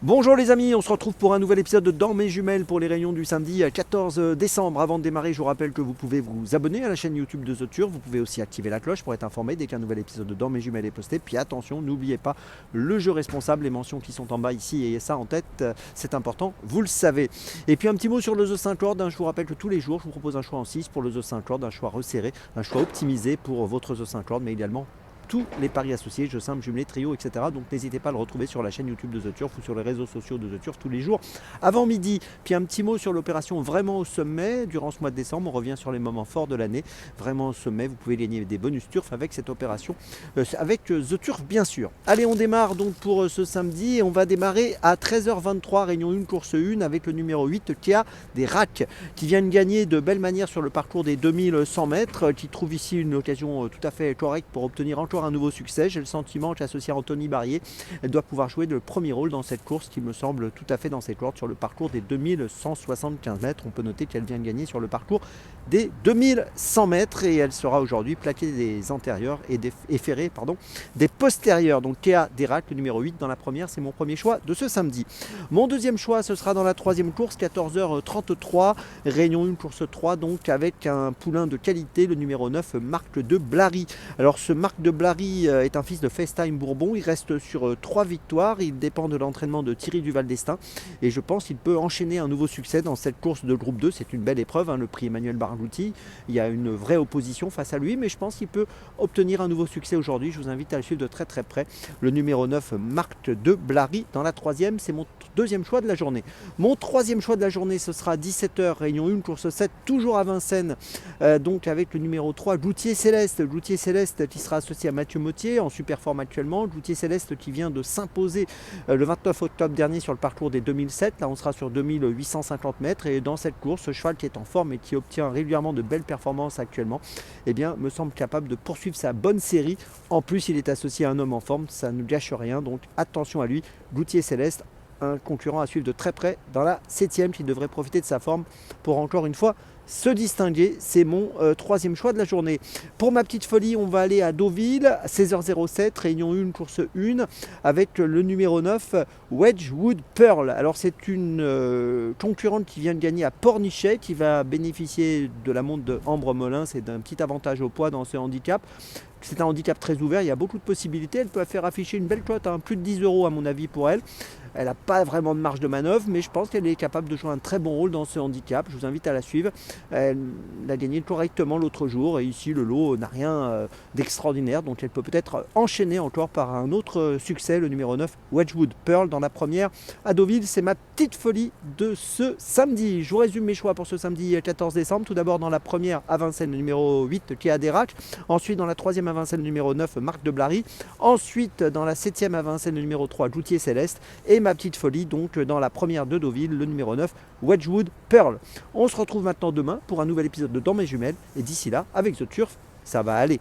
Bonjour les amis, on se retrouve pour un nouvel épisode de Dans mes jumelles pour les réunions du samedi 14 décembre. Avant de démarrer, je vous rappelle que vous pouvez vous abonner à la chaîne YouTube de The Turf. Vous pouvez aussi activer la cloche pour être informé dès qu'un nouvel épisode de Dans mes jumelles est posté. Puis attention, n'oubliez pas le jeu responsable, les mentions qui sont en bas ici et ça en tête, c'est important, vous le savez. Et puis un petit mot sur le The 5 Lord. Je vous rappelle que tous les jours, je vous propose un choix en 6 pour le The 5 Lord, un choix resserré, un choix optimisé pour votre The 5 Lord, mais également tous les paris associés, jeux simples, jumelés, trio, etc. Donc n'hésitez pas à le retrouver sur la chaîne YouTube de The Turf ou sur les réseaux sociaux de The Turf tous les jours avant midi. Puis un petit mot sur l'opération vraiment au sommet. Durant ce mois de décembre, on revient sur les moments forts de l'année. Vraiment au sommet, vous pouvez gagner des bonus Turf avec cette opération, avec The Turf bien sûr. Allez, on démarre donc pour ce samedi et on va démarrer à 13h23, réunion 1, course 1 avec le numéro 8, Théa des Racs, qui vient de gagner de belle manière sur le parcours des 2100 mètres, qui trouve ici une occasion tout à fait correcte pour obtenir encore un nouveau succès. J'ai le sentiment qu'associée à Anthony Barrier, elle doit pouvoir jouer le premier rôle dans cette course qui me semble tout à fait dans ses cordes sur le parcours des 2175 mètres. On peut noter qu'elle vient de gagner sur le parcours des 2100 mètres et elle sera aujourd'hui plaquée des antérieurs et ferrée des postérieurs. Donc Théa Derac, le numéro 8 dans la première, c'est mon premier choix de ce samedi. Mon deuxième choix, ce sera dans la troisième course, 14h33, réunion 1, course 3, donc avec un poulain de qualité, le numéro 9, Marc de Blary. Alors ce Marc de Blary est un fils de FaceTime Bourbon, il reste sur 3 victoires, il dépend de l'entraînement de Thierry Duval d'Estaing et je pense qu'il peut enchaîner un nouveau succès dans cette course de groupe 2. C'est une belle épreuve, le prix Emmanuel Barghouti, il y a une vraie opposition face à lui, mais je pense qu'il peut obtenir un nouveau succès aujourd'hui. Je vous invite à le suivre de très très près, le numéro 9, Marc de Blary dans la troisième. C'est mon deuxième choix de la journée. Mon troisième choix de la journée, ce sera 17h, réunion 1, course 7, toujours à Vincennes, donc avec le numéro 3, Goutier Céleste qui sera associé à Mathieu Mottier en super forme actuellement. Goutier Céleste qui vient de s'imposer le 29 octobre dernier sur le parcours des 2007. Là on sera sur 2850 mètres et dans cette course, ce cheval qui est en forme et qui obtient régulièrement de belles performances actuellement, eh bien, me semble capable de poursuivre sa bonne série. En plus, il est associé à un homme en forme, ça ne gâche rien, donc attention à lui. Goutier Céleste, un concurrent à suivre de très près dans la 7e qui devrait profiter de sa forme pour encore une fois se distinguer. C'est mon troisième choix de la journée. Pour ma petite folie, on va aller à Deauville, 16h07, réunion 1, course 1, avec le numéro 9, Wedgwood Pearl. Alors c'est une concurrente qui vient de gagner à Pornichet, qui va bénéficier de la montre de Ambre Molin. C'est d'un petit avantage au poids dans ce handicap. C'est un handicap très ouvert, il y a beaucoup de possibilités. Elle peut faire afficher une belle cote, plus de 10 € à mon avis pour elle. Elle n'a pas vraiment de marge de manœuvre, mais je pense qu'elle est capable de jouer un très bon rôle dans ce handicap. Je vous invite à la suivre. Elle a gagné correctement l'autre jour et ici le lot n'a rien d'extraordinaire, donc elle peut peut-être enchaîner encore par un autre succès, le numéro 9, Wedgwood Pearl dans la première à Deauville. C'est ma petite folie de ce samedi. Je vous résume mes choix pour ce samedi 14 décembre. Tout d'abord dans la première à Vincennes, le numéro 8, Théa Derac. Ensuite dans la troisième à Vincennes, le numéro 9, Marc de Blary. Ensuite dans la 7e à Vincennes, le numéro 3, Goutier Céleste. Et ma petite folie donc dans la première de Deauville, le numéro 9, Wedgwood Pearl. On se retrouve maintenant demain pour un nouvel épisode de Dans mes jumelles et d'ici là, avec The Turf, ça va aller.